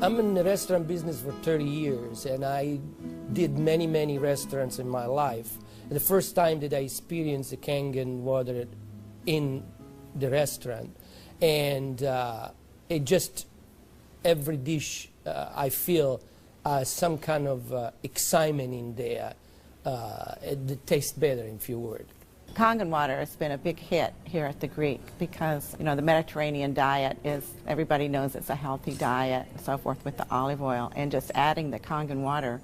I'm in the restaurant business for 30 years, and I did many restaurants in my life. And the first time that I experienced the KANGEN water in the restaurant, and it just, every dish I feel some kind of excitement in there. It tastes better, in few words. KANGEN water has been a big hit here at the Greek because, you know, the Mediterranean diet is, everybody knows it's a healthy diet and so forth with the olive oil, and just adding the KANGEN water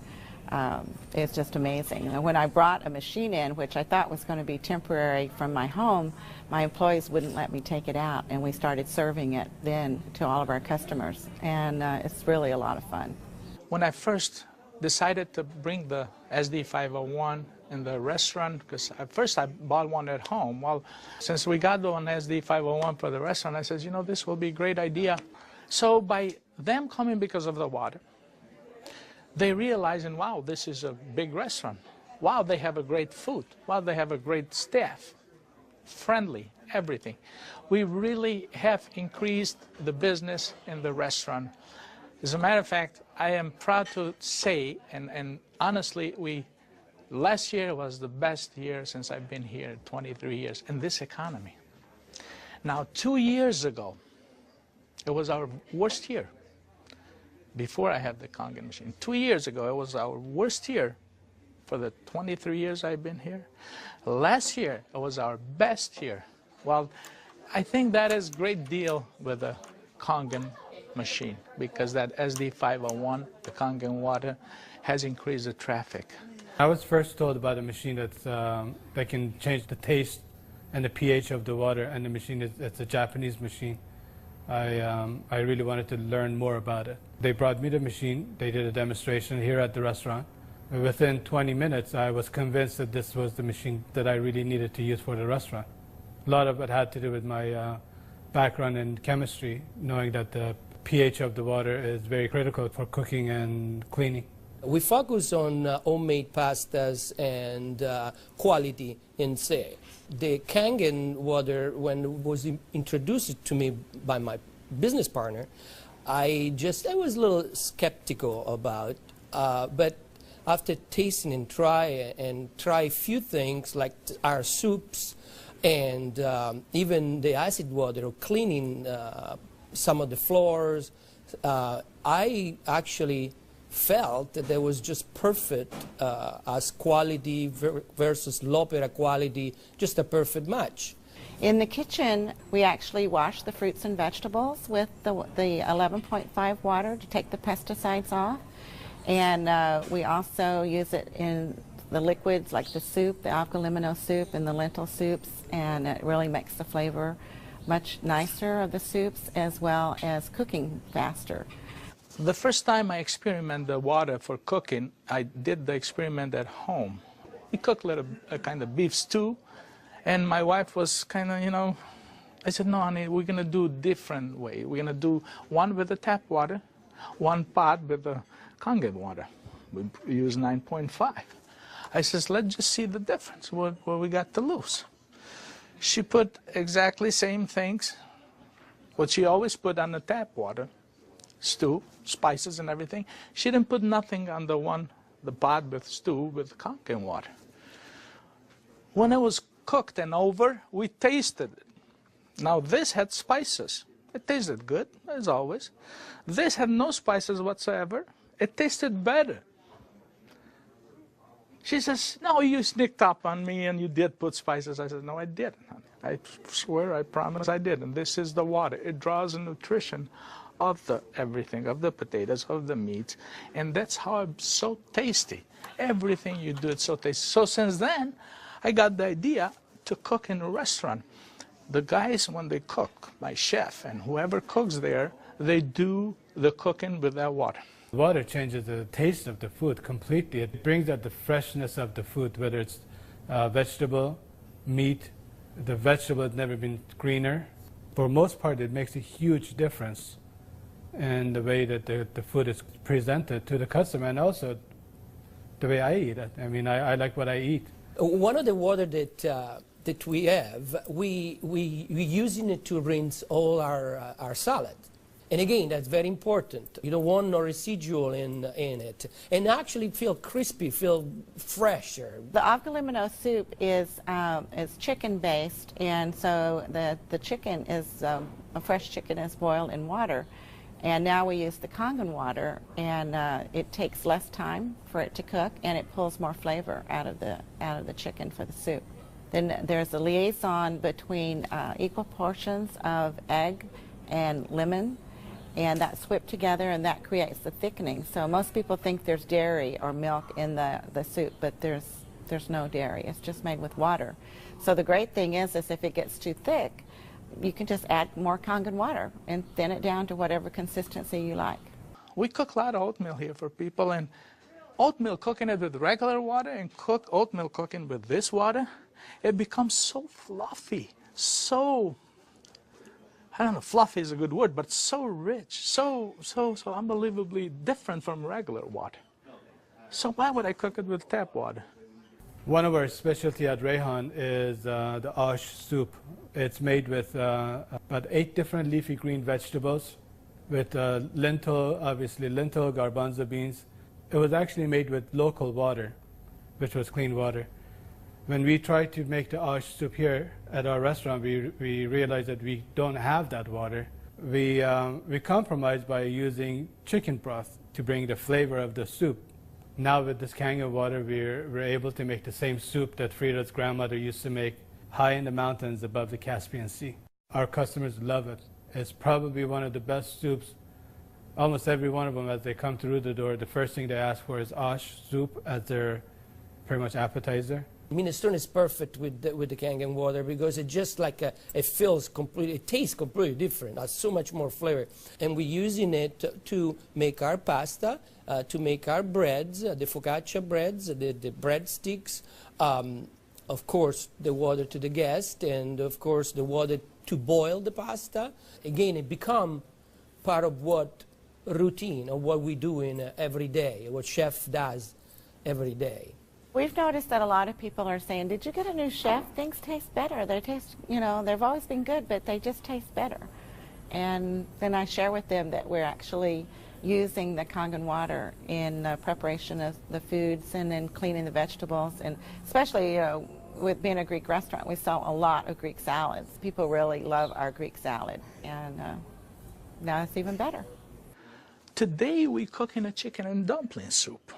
is just amazing. And when I brought a machine in, which I thought was going to be temporary from my home, my employees wouldn't let me take it out, and we started serving it then to all of our customers, and it's really a lot of fun. When I first decided to bring the SD501 in the restaurant, because at first I bought one at home. Well, since we got the one SD501 for the restaurant, I said, you know, this will be a great idea. So by them coming because of the water, they realizing, wow, this is a big restaurant. Wow, they have a great food. Wow, they have a great staff, friendly, everything. We really have increased the business in the restaurant. As a matter of fact, I am proud to say, and honestly, last year was the best year since I've been here, 23 years, in this economy. Now, 2 years ago, it was our worst year. Before I had the KANGEN machine. 2 years ago, it was our worst year for the 23 years I've been here. Last year, it was our best year. Well, I think that is a great deal with the KANGEN machine, because that SD501, the KANGEN water, has increased the traffic. I was first told about a machine that can change the taste and the pH of the water, and the machine it's a Japanese machine. I really wanted to learn more about it. They brought me the machine, they did a demonstration here at the restaurant. Within 20 minutes, I was convinced that this was the machine that I really needed to use for the restaurant. A lot of it had to do with my background in chemistry, knowing that the pH of the water is very critical for cooking and cleaning. We focus on homemade pastas and quality in say. The KANGEN water, when it was introduced to me by my business partner, I was a little skeptical about, but after tasting and try a few things like our soups and even the acid water, or cleaning some of the floors, I actually felt that there was just perfect as quality versus L'Opera quality, just a perfect match. In the kitchen, we actually wash the fruits and vegetables with the 11.5 water to take the pesticides off. And we also use it in the liquids like the soup, the alkalimino soup and the lentil soups, and it really makes the flavor much nicer of the soups, as well as cooking faster. The first time I experimented the water for cooking, I did the experiment at home. We cooked a kind of beef stew, and my wife was kind of, you know, I said, no, honey, we're going to do a different way. We're going to do one with the tap water, one pot with the KANGEN water. We use 9.5. I says, let's just see the difference, what we got to lose. She put exactly same things, what she always put on the tap water, stew, spices and everything. She didn't put nothing on the pot with stew with KANGEN water. When it was cooked and over, we tasted it. Now this had spices. It tasted good, as always. This had no spices whatsoever. It tasted better. She says, no, you sneaked up on me and you did put spices. I said, no, I didn't. I swear, I promise I did. And this is the water. It draws the nutrition of the everything, of the potatoes, of the meats. And that's how it's so tasty. Everything you do, it's so tasty. So since then, I got the idea to cook in a restaurant. The guys, when they cook, my chef and whoever cooks there, they do the cooking with that water. Water changes the taste of the food completely. It brings out the freshness of the food, whether it's vegetable, meat. The vegetable has never been greener. For most part, it makes a huge difference in the way that the food is presented to the customer, and also the way I eat it. I mean, I like what I eat. One of the water that we have, we using it to rinse all our salad. And again, that's very important. You don't want no residual in it. And actually feel crispy, feel fresher. The avgalimino soup is chicken-based, and so the chicken is, a fresh chicken is boiled in water. And now we use the Kangen water, and it takes less time for it to cook, and it pulls more flavor out of the chicken for the soup. Then there's a liaison between equal portions of egg and lemon, and that's whipped together, and that creates the thickening. So most people think there's dairy or milk in the soup, but there's no dairy. It's just made with water. So the great thing is if it gets too thick, you can just add more Kangen water and thin it down to whatever consistency you like. We cook a lot of oatmeal here for people, and oatmeal, cooking it with regular water and oatmeal cooking with this water, it becomes so fluffy, so, I don't know, fluffy is a good word, but so rich, so unbelievably different from regular water. So why would I cook it with tap water? One of our specialty at Rehan is the ash soup. It's made with about 8 different leafy green vegetables, with lentil, obviously lentil, garbanzo beans. It was actually made with local water, which was clean water. When we tried to make the ash soup here at our restaurant, we realized that we don't have that water. We compromised by using chicken broth to bring the flavor of the soup. Now with this Kangen water, we're able to make the same soup that Frida's grandmother used to make high in the mountains above the Caspian Sea. Our customers love it. It's probably one of the best soups. Almost every one of them, as they come through the door, the first thing they ask for is ash soup as their pretty much appetizer. Minestrone is perfect with the Kangen water because it just like it feels completely, it tastes completely different. It has so much more flavor, and we're using it to make our pasta, to make our breads, the focaccia breads, the breadsticks. Of course, the water to the guest, and of course the water to boil the pasta. Again, it become part of what routine of what we do in every day, what chef does every day. We've noticed that a lot of people are saying, did you get a new chef? Things taste better. They taste, you know, they've always been good, but they just taste better. And then I share with them that we're actually using the Kangen water in preparation of the foods and in cleaning the vegetables. And especially with being a Greek restaurant, we sell a lot of Greek salads. People really love our Greek salad. And now it's even better. Today we're cooking a chicken and dumpling soup.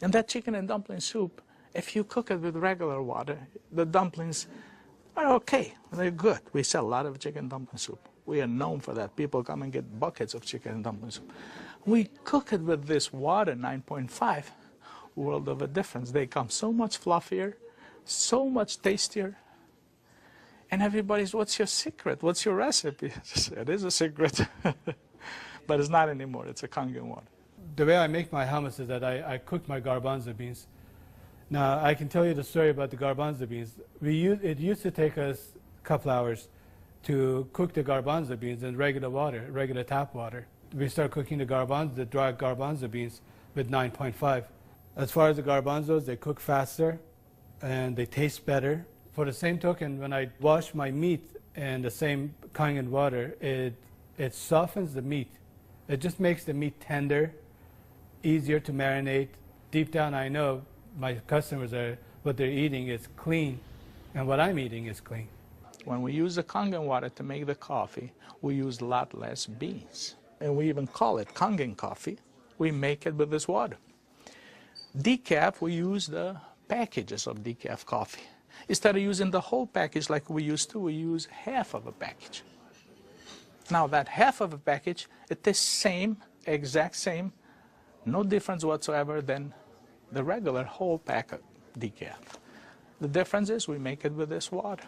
And that chicken and dumpling soup, if you cook it with regular water, the dumplings are okay. They're good. We sell a lot of chicken dumpling soup. We are known for that. People come and get buckets of chicken and dumpling soup. We cook it with this water, 9.5, world of a difference. They come so much fluffier, so much tastier. And everybody's, what's your secret? What's your recipe? It is a secret. But it's not anymore. It's a Kangen water. The way I make my hummus is that I cook my garbanzo beans. Now, I can tell you the story about the garbanzo beans. It used to take us a couple hours to cook the garbanzo beans in regular water, regular tap water. We start cooking the dry garbanzo beans with 9.5. As far as the garbanzos, they cook faster and they taste better. For the same token, when I wash my meat in the same Kangen water, it softens the meat. It just makes the meat tender, easier to marinate. Deep down, I know my customers what they're eating is clean, and what I'm eating is clean. When we use the Kangen water to make the coffee, we use a lot less beans. And we even call it Kangen coffee. We make it with this water. Decaf, we use the packages of decaf coffee. Instead of using the whole package like we used to, we use half of a package. Now that half of a package, it is same, exact same, no difference whatsoever than the regular whole pack of decaf. The difference is we make it with this water.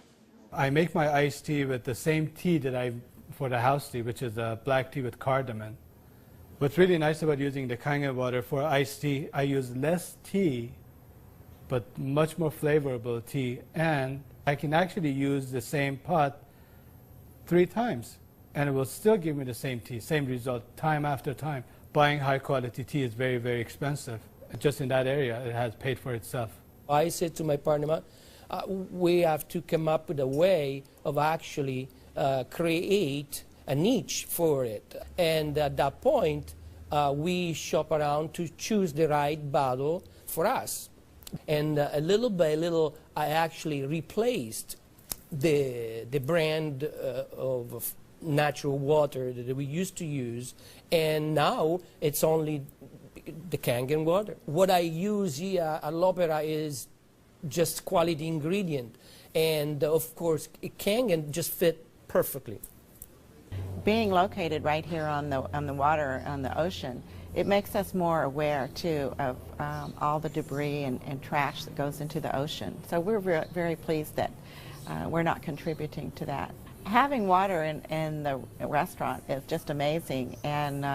I make my iced tea with the same tea that for the house tea, which is a black tea with cardamom. What's really nice about using the Kangen water for iced tea, I use less tea, but much more flavorful tea, and I can actually use the same pot 3 times, and it will still give me the same tea, same result, time after time. Buying high quality tea is very, very expensive. Just in that area, it has paid for itself. I said to my partner, we have to come up with a way of actually create a niche for it. And at that point, we shop around to choose the right bottle for us. And little by little, I actually replaced the brand of natural water that we used to use, and now it's only the KANGEN water. What I use here at L'Opera is just quality ingredient, and of course KANGEN just fit perfectly. Being located right here on the water, on the ocean, it makes us more aware too of all the debris and trash that goes into the ocean. So we're very pleased that we're not contributing to that. Having water in the restaurant is just amazing, and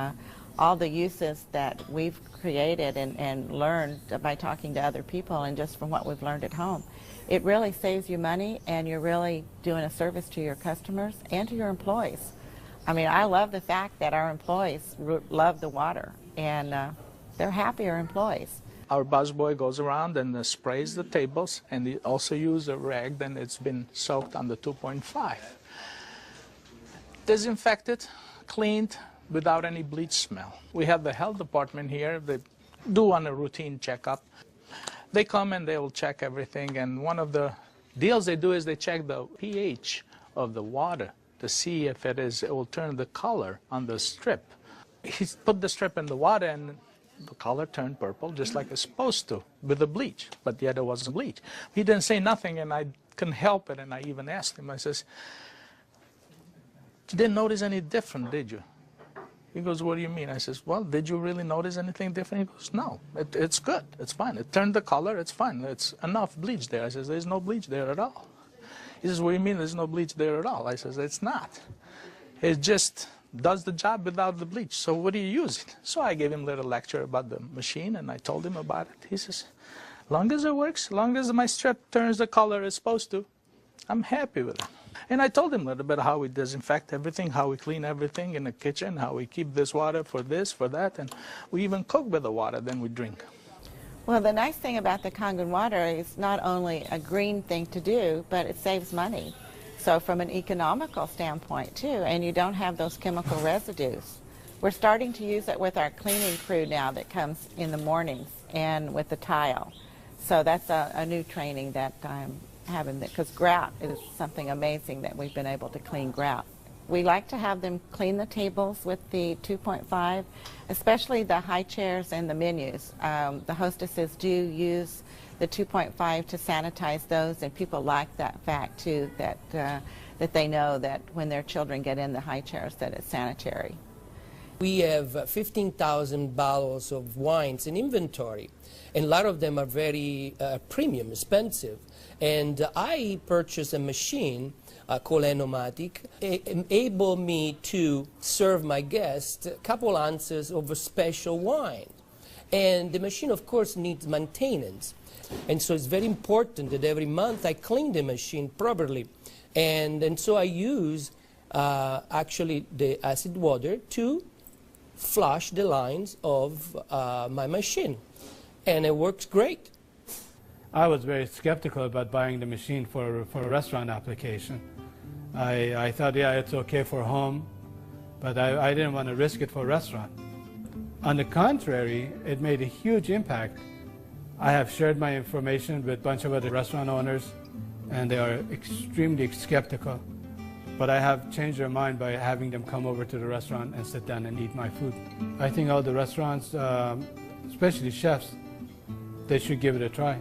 all the uses that we've created and learned by talking to other people and just from what we've learned at home, it really saves you money, and you're really doing a service to your customers and to your employees. I mean, I love the fact that our employees love the water, and they're happier employees. Our busboy goes around and sprays the tables, and he also uses a rag that it's been soaked on the 2.5. Disinfected, cleaned, without any bleach smell. We have the health department here. They do on a routine checkup. They come and they will check everything, and one of the deals they do is they check the pH of the water to see if it will turn the color on the strip. He put the strip in the water, and the color turned purple, just like it's supposed to, with the bleach, but yet it wasn't bleach. He didn't say nothing, and I couldn't help it, and I even asked him, I says, "You didn't notice any different, did you?" He goes, "What do you mean?" I says, "Well, did you really notice anything different?" He goes, "No, it's good, it's fine. It turned the color, it's fine. It's enough bleach there." I says, "There's no bleach there at all." He says, "What do you mean there's no bleach there at all?" I says, "It's not. It just does the job without the bleach. So what do you use it?" So I gave him a little lecture about the machine, and I told him about it. He says, "Long as it works, long as my strip turns the color it's supposed to, I'm happy with it." And I told him a little bit how we disinfect everything, how we clean everything in the kitchen, how we keep this water for this, for that, and we even cook with the water, then we drink. Well, the nice thing about the KANGEN water is not only a green thing to do, but it saves money. So from an economical standpoint too, and you don't have those chemical residues. We're starting to use it with our cleaning crew now that comes in the mornings and with the tile. So that's a new training that I'm having, because grout is something amazing that we've been able to clean grout. We like to have them clean the tables with the 2.5, especially the high chairs and the menus. The hostesses do use the 2.5 to sanitize those, and people like that fact too, that they know that when their children get in the high chairs that it's sanitary. We have 15,000 bottles of wines in inventory, and a lot of them are very premium, expensive. And I purchased a machine called Enomatic, enable me to serve my guests a couple ounces of a special wine. And the machine, of course, needs maintenance. And so it's very important that every month I clean the machine properly. And so I use actually the acid water to flush the lines of my machine. And it works great. I was very skeptical about buying the machine for a restaurant application. I thought, yeah, it's okay for home, but I didn't want to risk it for a restaurant. On the contrary, it made a huge impact. I have shared my information with a bunch of other restaurant owners, and they are extremely skeptical. But I have changed their mind by having them come over to the restaurant and sit down and eat my food. I think all the restaurants, especially chefs, they should give it a try.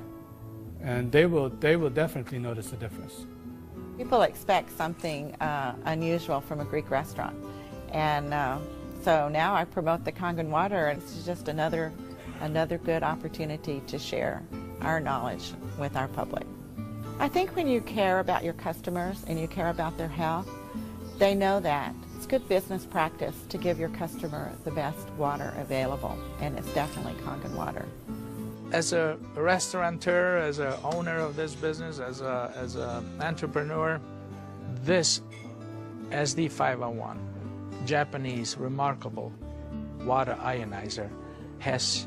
And they will definitely notice a difference. People expect something unusual from a Greek restaurant. And so now I promote the KANGEN water, and it's just another good opportunity to share our knowledge with our public. I think when you care about your customers and you care about their health, they know that. It's good business practice to give your customer the best water available, and it's definitely KANGEN water. As a restaurateur, as an owner of this business, as an entrepreneur, this SD501, Japanese remarkable water ionizer, has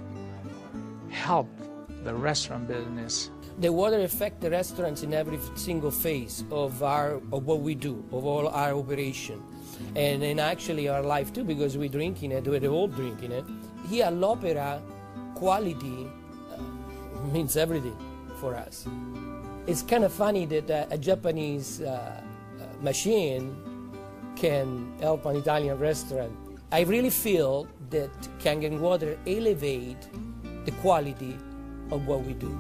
helped the restaurant business The water affects the restaurants in every single phase of what we do, of all our operation, and in actually our life too, because we're drinking it, we're all drinking it. Here at l'Opera, quality means everything for us. It's kind of funny that a Japanese machine can help an Italian restaurant. I really feel that Kangen water elevate the quality of what we do.